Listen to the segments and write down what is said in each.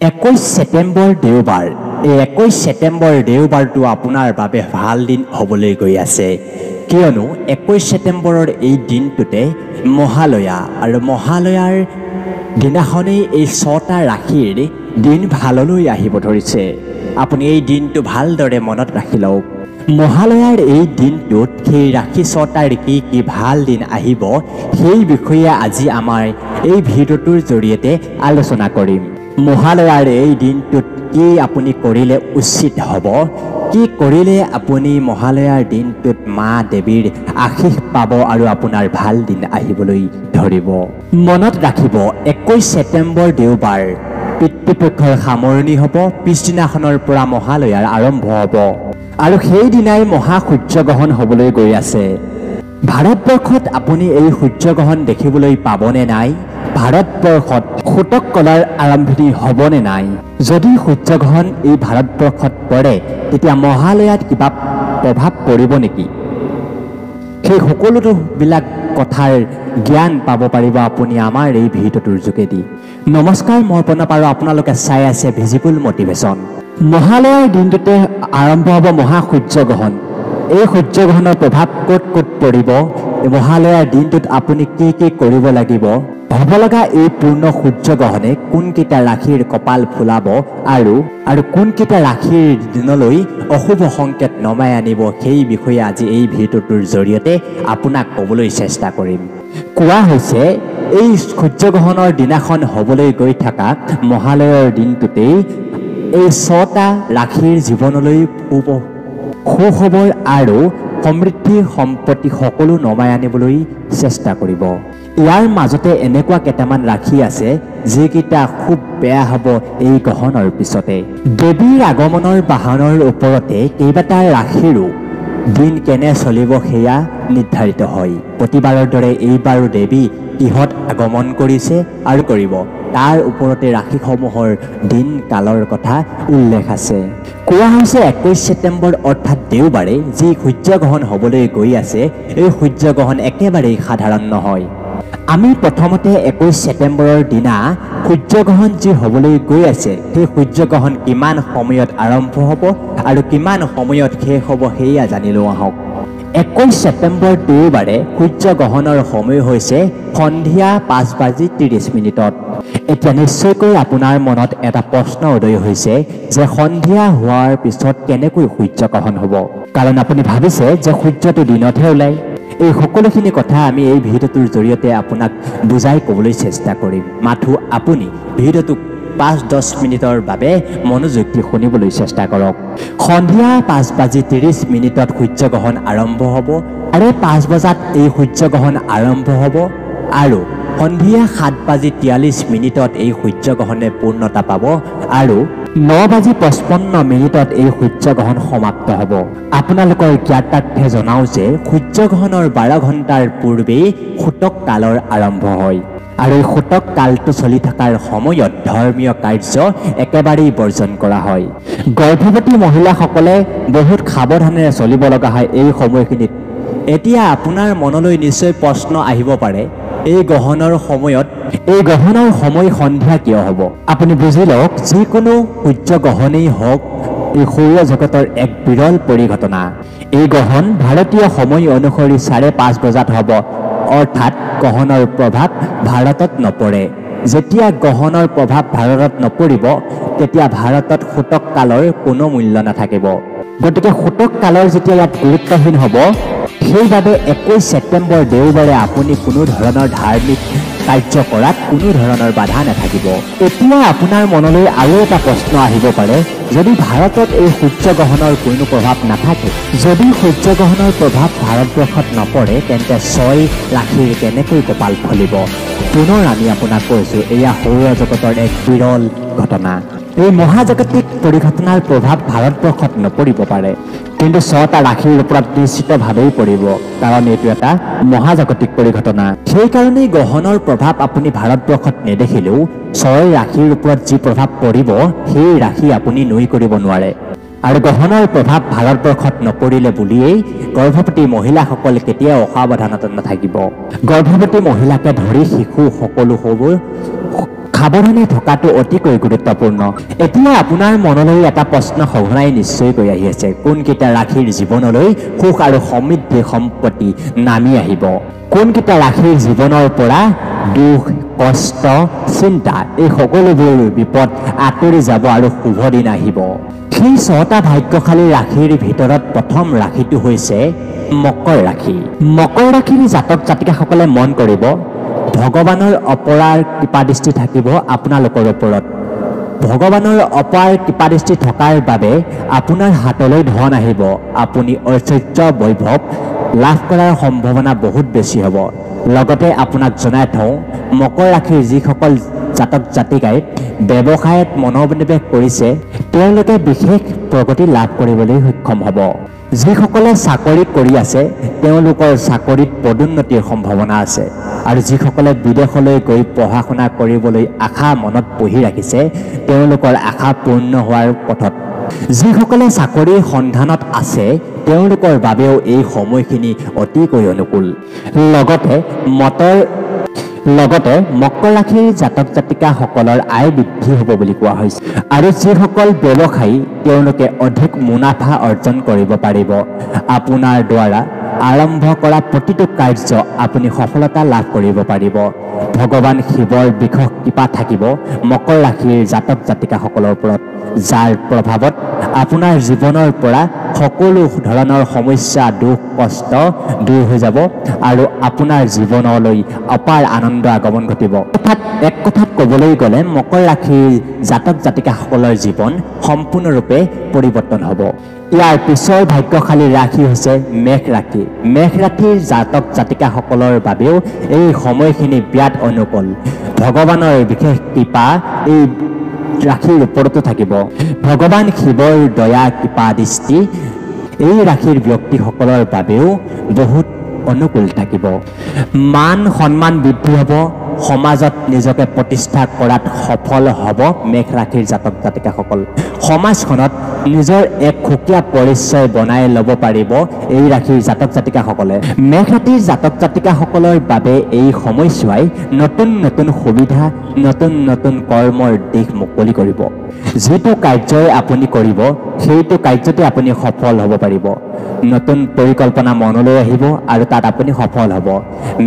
21 ছেপ্টেম্বৰ দেওবাৰ। এই 21 ছেপ্টেম্বৰ দেওবাৰটো আপোনাৰ বাবে ভাল দিন হ'বলৈ গৈ আছে, কিয়নো 21 ছেপ্টেম্বৰৰ এই দিনটোতে মহালয়া আৰু মহালয়াৰ দিনাখনেই এই 6টা ৰাশিৰ দিন ভাললৈ আহিব ধৰিছে। আপুনি এই দিনটো ভালদৰে মনত ৰাখি লওক। মহালয়াৰ এই দিনটোত সেই ৰাশি 6টাৰ কি কি ভাল দিন আহিব সেই বিষয়ে আজি আমাৰ এই ভিডিঅ'টোৰ জৰিয়তে আলোচনা কৰিম। মহালয়াৰ এই দিনটোত কি আপুনি কৰিলে উচিত হ'ব, কি কৰিলে আপুনি মহালয়াৰ দিনটোত মা দেৱীৰ আশীষ পাব আৰু আপোনাৰ ভাল দিন আহিবলৈ ধৰিব। মনত ৰাখিব 21 ছেপ্টেম্বৰ দেওবাৰ পিতৃপক্ষৰ সামৰণি হ'ব, পিছদিনাখনৰ পৰা মহালয়াৰ আৰম্ভ হ'ব আৰু সেইদিনাই মহা সূৰ্যগ্ৰহণ হ'বলৈ গৈ আছে। ভাৰতবৰ্ষত আপুনি এই সূৰ্যগ্ৰহণ দেখিবলৈ পাবনে নাই? ভাৰতবৰ্ষত শোটক কলাৰ আৰম্ভণি হ'বনে নাই? যদি সূৰ্যগ্ৰহণ এই ভাৰতবৰ্ষত পৰে তেতিয়া মহালয়াত কিবা প্ৰভাৱ পৰিব নেকি? সেই সকলোবিলাক কথাৰ জ্ঞান পাব পাৰিব আপুনি আমাৰ এই ভিডিঅ'টোৰ যোগেদি। নমস্কাৰ, মই প্ৰণৱ আৰু আপোনালোকে চাই আছে ভিজিবল মটিভেশ্যন। মহালয়াৰ দিনটোতে আৰম্ভ হ'ব মহা সূৰ্যগ্ৰহণ। এই সূৰ্যগ্ৰহণৰ প্ৰভাৱ ক'ত ক'ত পৰিব, মহালয়াৰ দিনটোত আপুনি কি কি কৰিব লাগিব, হ'ব লগা এই পূৰ্ণ সূৰ্যগ্ৰহণে কোনকেইটা ৰাশিৰ কপাল ফুলাব আৰু কোনকেইটা ৰাশিৰ দিনলৈ অশুভ সংকেত নমাই আনিব সেই বিষয়ে আজি এই ভিডিঅ'টোৰ জৰিয়তে আপোনাক ক'বলৈ চেষ্টা কৰিম। কোৱা হৈছে এই সূৰ্যগ্ৰহণৰ দিনাখন হ'বলৈ গৈ থকা মহালয়ৰ দিনটোতেই এই 6টা ৰাশিৰ জীৱনলৈ সুখবৰ আৰু সমৃদ্ধি সম্পত্তি সকলো নমাই আনিবলৈ চেষ্টা কৰিব। ইয়াৰ মাজতে এনেকুৱা কেইটামান ৰাশি আছে যিকেইটা খুব বেয়া হ'ব এই গ্ৰহণৰ পিছতে। দেৱীৰ আগমনৰ বাহনৰ ওপৰতে কেইবাটা ৰাশিৰো দিন কেনে চলিব সেয়া নিৰ্ধাৰিত হয়। প্ৰতিবাৰৰ দৰে এইবাৰো দেৱী কিহত আগমন কৰিছে আৰু কৰিব তাৰ ওপৰতে ৰাশিসমূহৰ দিন কালৰ কথা উল্লেখ আছে। কোৱা হৈছে 21 ছেপ্টেম্বৰ অৰ্থাৎ দেওবাৰে যি সূৰ্যগ্ৰহণ হ'বলৈ গৈ আছে, এই সূৰ্যগ্ৰহণ একেবাৰেই সাধাৰণ নহয়। আমি প্ৰথমতে 21 ছেপ্টেম্বৰৰ দিনা সূৰ্যগ্ৰহণ যি হ'বলৈ গৈ আছে সেই সূৰ্যগ্ৰহণ কিমান সময়ত আৰম্ভ হ'ব আৰু কিমান সময়ত শেষ হ'ব সেয়া জানি লওঁ আহক। 21 ছেপ্টেম্বৰ দেওবাৰে সূৰ্যগ্ৰহণৰ সময় হৈছে সন্ধিয়া 5:30। এতিয়া নিশ্চয়কৈ আপোনাৰ মনত এটা প্ৰশ্ন উদয় হৈছে যে সন্ধিয়া হোৱাৰ পিছত কেনেকৈ সূৰ্যগ্ৰহণ হ'ব, কাৰণ আপুনি ভাবিছে যে সূৰ্যটো দিনতহে ওলায়। এই সকলোখিনি কথা আমি এই ভিডিঅ'টোৰ জৰিয়তে আপোনাক বুজাই ক'বলৈ চেষ্টা কৰিম, মাথো আপুনি ভিডিঅ'টোক 5-10 বাবে মনোযোগ দি শুনিবলৈ চেষ্টা কৰক। সন্ধিয়া 5:30 সূৰ্যগ্ৰহণ আৰম্ভ হ'ব আৰু 5 বজাত এই সূৰ্যগ্ৰহণ আৰম্ভ হ'ব আৰু সন্ধিয়া 7:43 এই সূৰ্যগ্ৰহণে পূৰ্ণতা পাব আৰু 9:55 এই সূৰ্যগ্ৰহণ সমাপ্ত হ'ব। আপোনালোকৰ জ্ঞাতাৰ্থে জনাওঁ যে সূৰ্যগ্ৰহণৰ 12 ঘণ্টাৰ পূৰ্বেই শোটক কালৰ আৰম্ভ হয় আৰু এই শোটক কালটো চলি থকাৰ সময়ত ধৰ্মীয় কাৰ্য একেবাৰেই বৰ্জন কৰা হয়। গৰ্ভৱতী মহিলাসকলে বহুত সাৱধানেৰে চলিব লগা হয় এই সময়খিনিত। এতিয়া আপোনাৰ মনলৈ নিশ্চয় প্ৰশ্ন আহিব পাৰে, এই গ্ৰহণৰ সময় সন্ধিয়া কিয় হ'ব? আপুনি বুজি লওক, যিকোনো সূৰ্যগ্ৰহণেই হওক এই সৌৰজগতৰ এক বিৰল পৰিঘটনা। এই গ্ৰহণ ভাৰতীয় সময় অনুসৰি 5:30 বজাত হ'ব, অৰ্থাৎ গ্ৰহণৰ প্ৰভাৱ ভাৰতত নপৰে। যেতিয়া গ্ৰহণৰ প্ৰভাৱ ভাৰতত নপৰিব তেতিয়া ভাৰতত শোটক কালৰ কোনো মূল্য নাথাকিব। গতিকে শোটক কালৰ যেতিয়া ইয়াত গুৰুত্বহীন হ'ব, সেইবাবে 21 ছেপ্টেম্বৰ দেওবাৰে আপুনি কোনো ধৰণৰ ধাৰ্মিক কাৰ্য কৰাত কোনো ধৰণৰ বাধা নাথাকিব। এতিয়া আপোনাৰ মনলৈ আৰু এটা প্ৰশ্ন আহিব পাৰে, যদি ভাৰতত এই সূৰ্যগ্ৰহণৰ কোনো প্ৰভাৱ নাথাকে, যদি সূৰ্যগ্ৰহণৰ প্ৰভাৱ ভাৰতবৰ্ষত নপৰে তেন্তে 6 ৰাশিৰ কেনেকৈ কপাল ফলিব? পুনৰ আমি আপোনাক কৈছোঁ, এয়া সৌৰজগতৰ এক বিৰল ঘটনা। এই মহাজাগতিক পৰিঘটনাৰ প্ৰভাৱ ভাৰতবৰ্ষত নপৰিব পাৰে, কিন্তু 6টা ৰাশিৰ ওপৰত নিশ্চিতভাৱেই পৰিব, কাৰণ এইটো এটা মহাজাগতিক পৰিঘটনা। সেইকাৰণেই গ্ৰহণৰ প্ৰভাৱ আপুনি ভাৰতবৰ্ষত নেদেখিলেও 6 ৰাশিৰ ওপৰত যি প্ৰভাৱ পৰিব সেই ৰাশি আপুনি নুই কৰিব নোৱাৰে। আৰু গ্ৰহণৰ প্ৰভাৱ ভাৰতবৰ্ষত নপৰিলে বুলিয়েই গৰ্ভৱতী মহিলাসকল কেতিয়াও অসাৱধানতা নাথাকিব। গৰ্ভৱতী মহিলাকে ধৰি শিশু সকলো সাৱধানে থকাটো অতিকৈ গুৰুত্বপূৰ্ণ। এতিয়া আপোনাৰ মনলৈ এটা প্ৰশ্ন সঘনাই নিশ্চয়কৈ আহি আছে, কোনকেইটা ৰাশিৰ জীৱনলৈ সুখ আৰু সমৃদ্ধি সম্পত্তি নামি আহিব? কোনকেইটা ৰাশিৰ জীৱনৰ পৰা দুখ, কষ্ট, চিন্তা এই সকলোবোৰ বিপদ আঁতৰি যাব আৰু শুভ দিন আহিব? সেই 6টা ভাগ্যশালী ৰাশিৰ ভিতৰত প্ৰথম ৰাশিটো হৈছে মকৰ ৰাশি। মকৰ ৰাশিৰ জাতক জাতিকাসকলে মন কৰিব, ভগৱানৰ অপাৰ কৃপাদৃষ্টি থাকিব আপোনালোকৰ ওপৰত। ভগৱানৰ অপাৰ কৃপাদৃষ্টি থকাৰ বাবে আপোনাৰ হাতলৈ ধন আহিব। আপুনি ঐশ্বৰ্য বৈভৱ লাভ কৰাৰ সম্ভাৱনা বহুত বেছি হ'ব। লগতে আপোনাক জনাই থওঁ, মকৰ ৰাশিৰ যিসকল জাতক জাতিকাই ব্যৱসায়ত মনোনিৱেশ কৰিছে তেওঁলোকে বিশেষ প্ৰগতি লাভ কৰিবলৈ সক্ষম হ'ব। যিসকলে চাকৰি কৰি আছে তেওঁলোকৰ চাকৰিত পদোন্নতিৰ সম্ভাৱনা আছে। আৰু যিসকলে বিদেশলৈ গৈ পঢ়া শুনা কৰিবলৈ আশা মনত পুহি ৰাখিছে তেওঁলোকৰ আশা পূৰ্ণ হোৱাৰ পথত। যিসকলে চাকৰিৰ সন্ধানত আছে তেওঁলোকৰ বাবেও এই সময়খিনি অতিকৈ অনুকূল। লগতে মকৰ ৰাশিৰ জাতক জাতিকাসকলৰ আয় বৃদ্ধি হ'ব বুলি কোৱা হৈছে। আৰু যিসকল ব্যৱসায়ী তেওঁলোকে অধিক মুনাফা অৰ্জন কৰিব পাৰিব। আপোনাৰ দ্বাৰা আৰম্ভ কৰা প্ৰতিটো কাৰ্য আপুনি সফলতা লাভ কৰিব পাৰিব। ভগৱান শিৱৰ বিশেষ কৃপা থাকিব মকৰ ৰাশিৰ জাতক জাতিকাসকলৰ ওপৰত, যাৰ প্ৰভাৱত আপোনাৰ জীৱনৰ পৰা সকলো ধৰণৰ সমস্যা, দুখ, কষ্ট দূৰ হৈ যাব আৰু আপোনাৰ জীৱনলৈ অপাৰ আনন্দ আগমন ঘটিব। এক কথাত ক'বলৈ গ'লে মকৰ ৰাশিৰ জাতক জাতিকাসকলৰ জীৱন সম্পূৰ্ণৰূপে পৰিৱৰ্তন হ'ব। ইয়াৰ পিছৰ ভাগ্যশালী ৰাশি হৈছে মেষ ৰাশি। মেষ ৰাশিৰ জাতক জাতিকাসকলৰ বাবেও এই সময়খিনি বিৰাট অনুকূল। ভগৱানৰ বিশেষ কৃপা এই ৰাশিৰ ওপৰতো থাকিব। ভগৱান শিৱৰ দয়া কৃপা দৃষ্টি এই ৰাশিৰ ব্যক্তিসকলৰ বাবেও বহুত অনুকূল থাকিব। মান সন্মান বৃদ্ধি হ'ব, সমাজত নিজকে প্ৰতিষ্ঠা কৰাত সফল হ'ব মেষ ৰাশিৰ জাতক জাতিকাসকল। সমাজখনত নিজৰ এক সুকীয়া পৰিচয় বনাই ল'ব পাৰিব এই ৰাশিৰ জাতক জাতিকাসকলে। মেষ ৰাশিৰ জাতক জাতিকাসকলৰ বাবে এই সময়ছোৱাই নতুন নতুন সুবিধা, নতুন নতুন কৰ্মৰ দিশ মুকলি কৰিব। যিটো কাৰ্যই আপুনি কৰিব সেইটো কাৰ্যতে আপুনি সফল হ'ব পাৰিব। নতুন পৰিকল্পনা মনলৈ আহিব আৰু তাত আপুনি সফল হ'ব।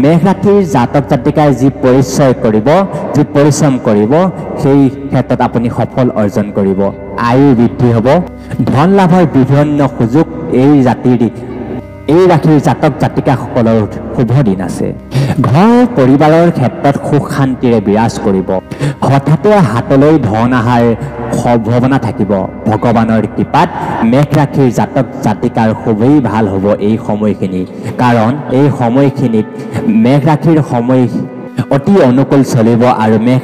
মেষ ৰাশিৰ জাতক জাতিকাই যি পৰিচয় কৰিব, যি পৰিশ্ৰম কৰিব সেই ক্ষেত্ৰত আপুনি সফল অৰ্জন কৰিব। আয়ু বৃদ্ধি হ'ব, ধন লাভৰ বিভিন্ন সুযোগ এই ৰাশিৰ জাতক জাতিকাসকলৰ শুভ দিন আছে। ঘৰ পৰিবাৰৰ ক্ষেত্ৰত সুখ শান্তিৰে বিৰাজ কৰিব। হঠাতে হাতলৈ ধন অহাৰ সম্ভাৱনা থাকিব। ভগৱানৰ কৃপাত মেষ ৰাশিৰ জাতক জাতিকাৰ খুবেই ভাল হ'ব এই সময়খিনি, কাৰণ এই সময়খিনিত মেষ ৰাশিৰ সময় অতি অনুকূল চলিব আৰু মেষ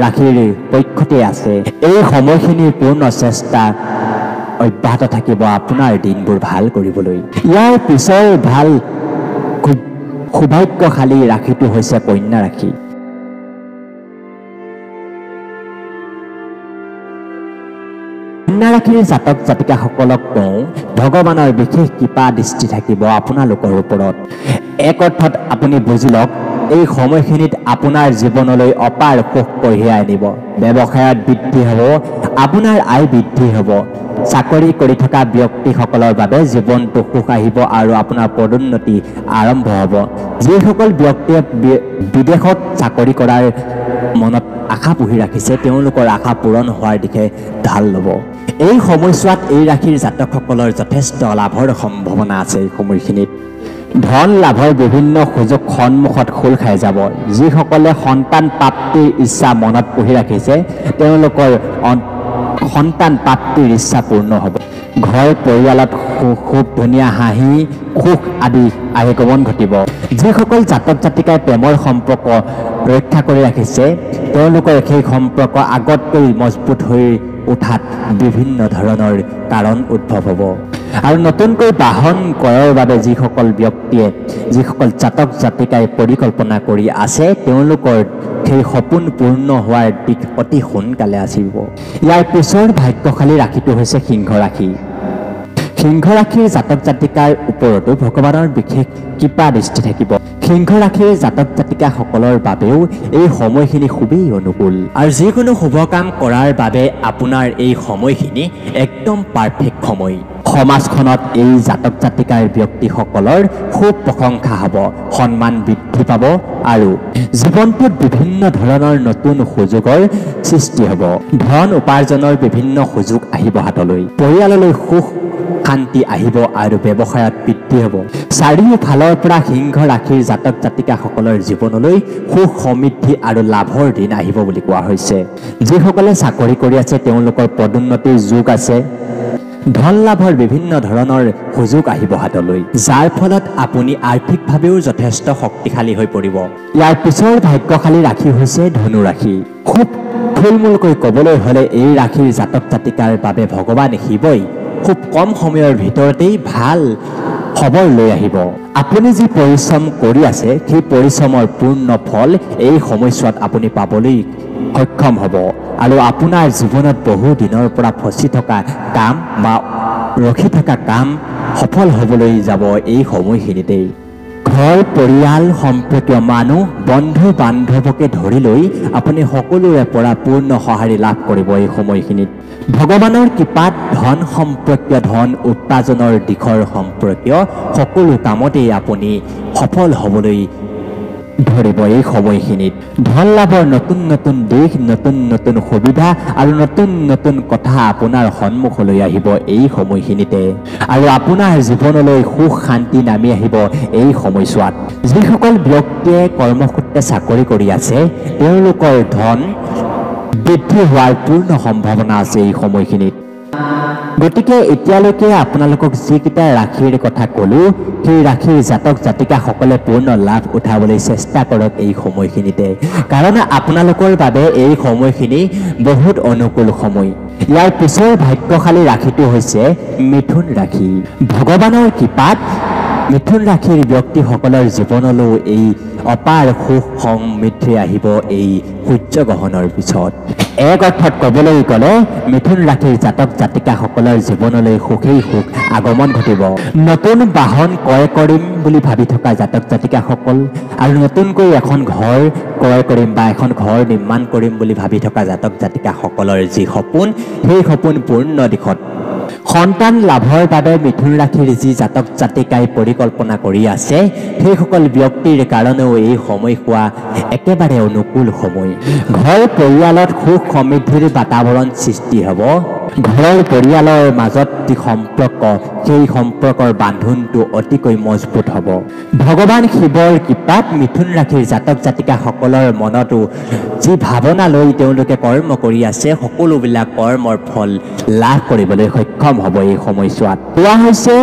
ৰাশিৰ পক্ষতে আছে। এই সময়খিনিৰ পূৰ্ণ চেষ্টা অব্যাহত থাকিব আপোনাৰ দিনবোৰ ভাল কৰিবলৈ। ইয়াৰ পিছৰ ভাল সৌভাগ্যশালী ৰাশিটো হৈছে কন্যা ৰাশি। কন্যা ৰাশিৰ জাতক জাতিকাসকলক কওঁ, ভগৱানৰ বিশেষ কৃপা দৃষ্টি থাকিব আপোনালোকৰ ওপৰত। এক অৰ্থত আপুনি বুজি লওক, এই সময়খিনিত আপোনাৰ জীৱনলৈ অপাৰ সুখ কঢ়িয়াই আনিব। ব্যৱসায়ত বৃদ্ধি হ'ব, আপোনাৰ আয় বৃদ্ধি হ'ব। চাকৰি কৰি থকা ব্যক্তিসকলৰ বাবে জীৱনটো সুখ আহিব আৰু আপোনাৰ পদোন্নতি আৰম্ভ হ'ব। যিসকল ব্যক্তিয়ে বিদেশত চাকৰি কৰাৰ মনত আশা পুহি ৰাখিছে তেওঁলোকৰ আশা পূৰণ হোৱাৰ দিশে ঢাল ল'ব। এই সময়ছোৱাত এই ৰাশিৰ জাতকসকলৰ যথেষ্ট লাভৰ সম্ভাৱনা আছে। এই সময়খিনিত ধন লাভৰ বিভিন্ন সুযোগ সন্মুখত খোল খাই যাব। যিসকলে সন্তান প্ৰাপ্তিৰ ইচ্ছা মনত পুহি ৰাখিছে তেওঁলোকৰ সন্তান প্ৰাপ্তিৰ ইচ্ছা পূৰ্ণ হ'ব। ঘৰ পৰিয়ালত খুব ধুনীয়া হাঁহি সুখ আদি আগমন ঘটিব। যিসকল জাতক জাতিকাই প্ৰেমৰ সম্পৰ্ক ৰক্ষা কৰি ৰাখিছে তেওঁলোকৰ সেই সম্পৰ্ক আগতকৈ মজবুত হৈ উঠাত বিভিন্ন ধৰণৰ কাৰণ উদ্ভৱ হ'ব। আৰু নতুনকৈ বাহন ক্ৰয়ৰ বাবে যিসকল জাতক জাতিকাই পৰিকল্পনা কৰি আছে তেওঁলোকৰ সেই সপোন পূৰ্ণ হোৱাৰ দিশ অতি সোনকালে আহিব। ইয়াৰ পিছৰ ভাগ্যশালী ৰাশিটো হৈছে সিংহ ৰাশি। সিংহ ৰাশিৰ জাতক জাতিকাৰ ওপৰতো ভগৱানৰ বিশেষ কৃপা দৃষ্টি থাকিব। সিংহ ৰাশিৰ জাতক জাতিকাসকলৰ বাবেও এই সময়খিনি খুবেই অনুকূল আৰু যিকোনো শুভ কাম কৰাৰ বাবে আপোনাৰ এই সময়খিনি একদম পাৰফেক্ট সময়। সমাজখনত এই জাতক জাতিকাৰ ব্যক্তিসকলৰ খুব প্ৰশংসা হ'ব, সন্মান বৃদ্ধি পাব আৰু জীৱনটোত বিভিন্ন ধৰণৰ নতুন সুযোগৰ সৃষ্টি হ'ব। ধন উপাৰ্জনৰ বিভিন্ন সুযোগ আহিব হাতলৈ, পৰিয়াললৈ সুখ শান্তি আহিব আৰু ব্যৱসায়ত বৃদ্ধি হ'ব। চাৰিওফালৰ পৰা সিংহ ৰাশিৰ জাতক জাতিকাসকলৰ জীৱনলৈ সুখ সমৃদ্ধি আৰু লাভৰ দিন আহিব বুলি কোৱা হৈছে। যিসকলে চাকৰি কৰি আছে তেওঁলোকৰ পদোন্নতিৰ যোগ আছে। ধন লাভৰ বিভিন্ন ধৰণৰ সুযোগ আহিব হাতলৈ, যাৰ ফলত আপুনি আৰ্থিকভাৱেও যথেষ্ট শক্তিশালী হৈ পৰিব। ইয়াৰ পিছৰ ভাগ্যশালী ৰাশি হৈছে ধনু ৰাশি। খুব থুলমূলকৈ ক'বলৈ হ'লে এই ৰাশিৰ জাতক জাতিকাৰ বাবে ভগৱান শিৱই খুব কম সময়ৰ ভিতৰতেই ভাল খবৰ লৈ আহিব। আপুনি যি পৰিশ্ৰম কৰি আছে সেই পৰিশ্ৰমৰ পূৰ্ণ ফল এই সময়ছোৱাত আপুনি পাবলৈ সক্ষম হ'ব আৰু আপোনাৰ জীৱনত বহু দিনৰ পৰা ফচি থকা কাম বা ৰখি থকা কাম সফল হ'বলৈ যাব এই সময়খিনিতেই। ঘৰ পৰিয়াল সম্পৰ্কীয় মানুহ বন্ধু বান্ধৱকে ধৰি লৈ আপুনি সকলোৰে পৰা পূৰ্ণ সঁহাৰি লাভ কৰিব এই সময়খিনিত। ভগৱানৰ কৃপাত ধন সম্পৰ্কীয় ধন উপাৰ্জনৰ দিশৰ সম্পৰ্কীয় সকলো কামতেই আপুনি সফল হ'বলৈ ধৰিব এই সময়খিনিত। ধন লাভৰ নতুন নতুন দিশ, নতুন নতুন সুবিধা আৰু নতুন নতুন কথা আপোনাৰ সন্মুখলৈ আহিব এই সময়খিনিতে আৰু আপোনাৰ জীৱনলৈ সুখ শান্তি নামি আহিব এই সময়ছোৱাত। যিসকল ব্যক্তিয়ে কৰ্মসূত্ৰে চাকৰি কৰি আছে তেওঁলোকৰ ধন বৃদ্ধি হোৱাৰ পূৰ্ণ সম্ভাৱনা আছে এই সময়খিনিত। গতিকে এতিয়ালৈকে আপোনালোকক যিকেইটা ৰাশিৰ কথা ক'লো সেই ৰাশিৰ জাতক জাতিকাসকলে পূৰ্ণ লাভ উঠাবলৈ চেষ্টা কৰক এই সময়খিনিতে, কাৰণ আপোনালোকৰ বাবে এই সময়খিনি বহুত অনুকূল সময়। ইয়াৰ পিছৰ ভাগ্যশালী ৰাশিটো হৈছে মিথুন ৰাশি। ভগৱানৰ কৃপাত মিথুন ৰাশিৰ ব্যক্তিসকলৰ জীৱনলৈও এই অপাৰ সুখ সমৃদ্ধি আহিব এই সূৰ্যগ্ৰহণৰ পিছত। এক অৰ্থত ক'বলৈ গ'লে মিথুন ৰাশিৰ জাতক জাতিকাসকলৰ জীৱনলৈ সুখেই সুখ আগমন ঘটিব। নতুন বাহন ক্ৰয় কৰিম বুলি ভাবি থকা জাতক জাতিকাসকল আৰু নতুনকৈ এখন ঘৰ ক্ৰয় কৰিম বা এখন ঘৰ নিৰ্মাণ কৰিম বুলি ভাবি থকা জাতক জাতিকাসকলৰ যি সপোন সেই সপোন পূৰ্ণ দিশত। সন্তান লাভৰ বাবে মিথুন ৰাশিৰ যি জাতক জাতিকাই পৰিকল্পনা কৰি আছে সেইসকল ব্যক্তিৰ কাৰণেও এই সময়ছোৱা একেবাৰে অনুকূল সময়। ঘৰ পৰিয়ালত সুখ সমৃদ্ধিৰ বাতাবৰণ সৃষ্টি হ'ব। ঘৰৰ পৰিয়ালৰ মাজত যি সম্পৰ্ক সেই সম্পৰ্কৰ বান্ধোনটো অতিকৈ মজবুত হ'ব। ভগৱান শিৱৰ কৃপাত মিথুন ৰাশিৰ জাতক জাতিকাসকলৰ মনতো যি ভাৱনা লৈ তেওঁলোকে কৰ্ম কৰি আছে সকলোবিলাক কৰ্মৰ ফল লাভ কৰিবলৈ সক্ষম হ'ব এই সময়ছোৱাত। কোৱা হৈছে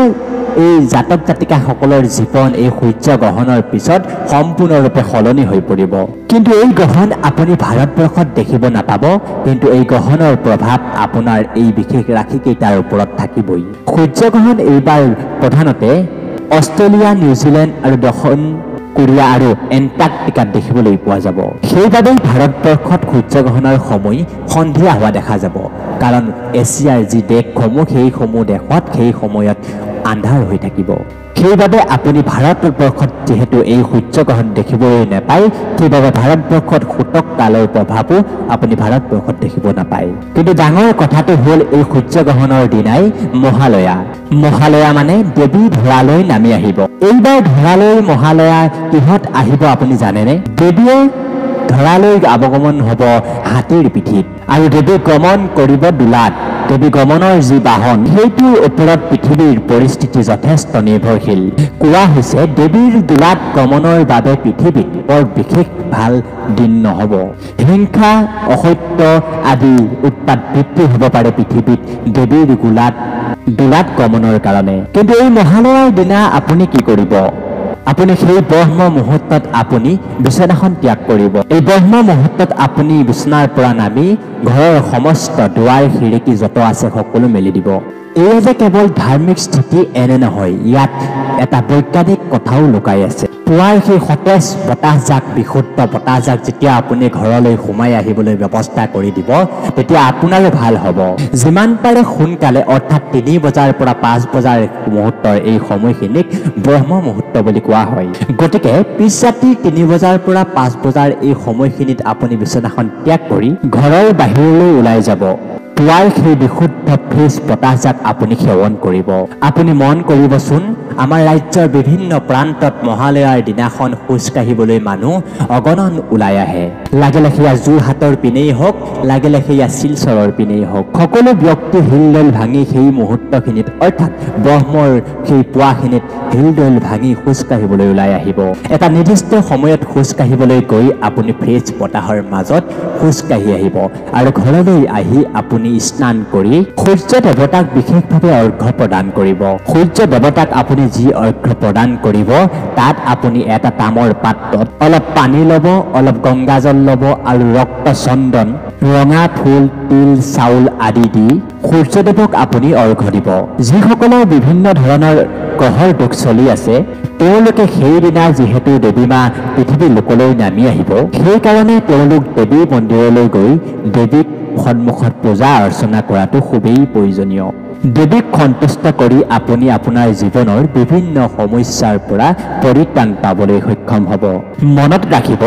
এই জাতক জাতিকাসকলৰ জীৱন এই সূৰ্য গ্ৰহণৰ পিছত সম্পূৰ্ণৰূপে সলনি হৈ পৰিব। কিন্তু এই গ্ৰহণ আপুনি ভাৰতবৰ্ষত দেখিব নাপাব, কিন্তু এই গ্ৰহণৰ প্ৰভাৱ আপোনাৰ এই বিশেষ ৰাশিকেইটাৰ ওপৰত থাকিবই। সূৰ্যগ্ৰহণ এইবাৰ প্ৰধানতে অষ্ট্ৰেলিয়া, নিউজিলেণ্ড আৰু দক্ষিণ কোৰিয়া আৰু এণ্টাৰ্কটিকাত দেখিবলৈ পোৱা যাব। সেইবাবেই ভাৰতবৰ্ষত সূৰ্যগ্ৰহণৰ সময় সন্ধিয়া হোৱা দেখা যাব, কাৰণ এছিয়াৰ যি দেশসমূহ সেইসমূহ দেশত সেই সময়ত আন্ধাৰ হৈ থাকিব। সেইবাবে আপুনি ভাৰতবৰ্ষত যিহেতু এই সূৰ্যগ্ৰহণ দেখিবলৈ নাপায় সেইবাবে ভাৰতবৰ্ষত সূতক কালৰ প্ৰভাৱো আপুনি ভাৰতবৰ্ষত দেখিব নাপায়। কিন্তু ডাঙৰ কথাটো হ'ল এই সূৰ্যগ্ৰহণৰ দিনাই মহালয়া মানে দেৱী ধৰালৈ নামি আহিব। এইবাৰ ধৰালৈ মহালয়া কিহত আহিব আপুনি জানেনে? দেৱীয়ে ধৰালৈ আগমন হ'ব হাতীৰ পিঠিত আৰু দেৱী গমন কৰিব দোলাত। দেৱী গমনৰ যি বাহন সেইটোৰ ওপৰত পৃথিৱীৰ পৰিস্থিতি যথেষ্ট নিৰ্ভৰশীল। কোৱা হৈছে দেৱীৰ দোলাত গমনৰ বাবে পৃথিৱীত বৰ বিশেষ ভাল দিন নহ'ব। হিংসা অসত্য আদি উৎপাত বৃদ্ধি হ'ব পাৰে পৃথিৱীত দেৱীৰ দোলাত গমনৰ কাৰণে। কিন্তু এই মহালয়াৰ দিনা আপুনি কি কৰিব? আপুনি সেই ব্ৰহ্ম মুহূৰ্তত আপুনি বিচনাখন ত্যাগ কৰিব। এই ব্ৰহ্ম মুহূৰ্তত আপুনি বিচনাৰ পৰা নামি ঘৰৰ সমস্ত দুৱাৰ খিৰিকী যত আছে সকলো মেলি দিব। এয়া যে কেৱল ধাৰ্মিক স্থিতি এনে নহয়, ইয়াত এটা বৈজ্ঞানিক কথাও লুকাই আছে। পুৱাৰ সেই সতেজ বতাহজাক, বিশুদ্ধ বতাহজাক যেতিয়া আপুনি ঘৰলৈ সোমাই আহিবলৈ ব্যৱস্থা কৰি দিব, তেতিয়া আপোনাৰো ভাল হ'ব। যিমান পাৰে সোনকালে, অৰ্থাৎ 3 বজাৰ পৰা 5 বজাৰ মুহূৰ্তৰ এই সময়খিনিক ব্ৰহ্ম মুহূৰ্ত বুলি কোৱা হয়। গতিকে পিছ ৰাতি 3 বজাৰ পৰা 5 বজাৰ এই সময়খিনিত আপুনি বিচনাখন ত্যাগ কৰি ঘৰৰ বাহিৰলৈ ওলাই যাব। পুৱাৰ সেই বিশুদ্ধ ফ্ৰেছ বতাহজাক আপুনি সেৱন কৰিব। আপুনি মন কৰিবচোন, আমাৰ ৰাজ্যৰ বিভিন্ন প্ৰান্তত মহালয়াৰ দিনাখন খোজ কাঢ়িবলৈ মানুহ অগণন ওলাই আহে। লাগিলে সেয়া যোৰহাটৰ পিনেই হওক, লাগিলে সেয়া শিলচৰৰ পিনেই হওক, সকলো ব্যক্তি হিলদল ভাঙি সেই মুহূৰ্তখিনিত, অৰ্থাৎ ব্ৰহ্মৰ সেই পুৱাখিনিত হিলদল ভাঙি খোজ কাঢ়িবলৈ ওলাই আহিব। এটা নিৰ্দিষ্ট সময়ত খোজ কাঢ়িবলৈ গৈ আপুনি ফ্ৰেছ বতাহৰ মাজত খোজ কাঢ়ি আহিব আৰু ঘৰলৈ আহি আপুনি স্নান কৰি সূৰ্য দেৱতাক বিশেষভাৱে অৰ্ঘ্য প্ৰদান কৰিব। সূৰ্য দেৱতাক আপুনি যি অৰ্ঘ্য প্ৰদান কৰিব, তাত আপুনি এটা তামৰ পাত্ৰত অলপ পানী ল'ব, অলপ গংগাজল ল'ব আৰু ৰক্ত চন্দন, ৰঙা ফুল, তিল, চাউল আদি দি সূৰ্যদেৱক আপুনি অৰ্ঘ্য দিব। যিসকলৰ বিভিন্ন ধৰণৰ গ্ৰহৰ দোষ চলি আছে, তেওঁলোকে সেইদিনা যিহেতু দেৱী মা পৃথিৱীৰ লোকলৈ নামি আহিব, সেইকাৰণে তেওঁলোক দেৱী মন্দিৰলৈ গৈ দেৱীক সন্মুখত পূজা অৰ্চনা কৰাটো খুবেই প্ৰয়োজনীয়। দেৱীক সন্তুষ্ট কৰি আপুনি আপোনাৰ জীৱনৰ বিভিন্ন সমস্যাৰ পৰা পৰিত্ৰাণ পাবলৈ সক্ষম হ'ব। মনত ৰাখিব,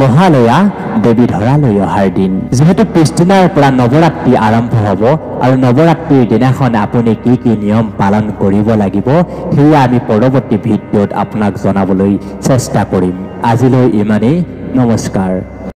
মহালয়া দেৱী ধৰালৈ অহাৰ দিন। যিহেতু পিছদিনাৰ পৰা নৱৰাত্ৰি আৰম্ভ হ'ব আৰু নৱৰাত্ৰিৰ দিনাখন আপুনি কি কি নিয়ম পালন কৰিব লাগিব, সেয়া আমি পৰৱৰ্তী ভিডিঅ'ত আপোনাক জনাবলৈ চেষ্টা কৰিম। আজিলৈ ইমানেই। নমস্কাৰ।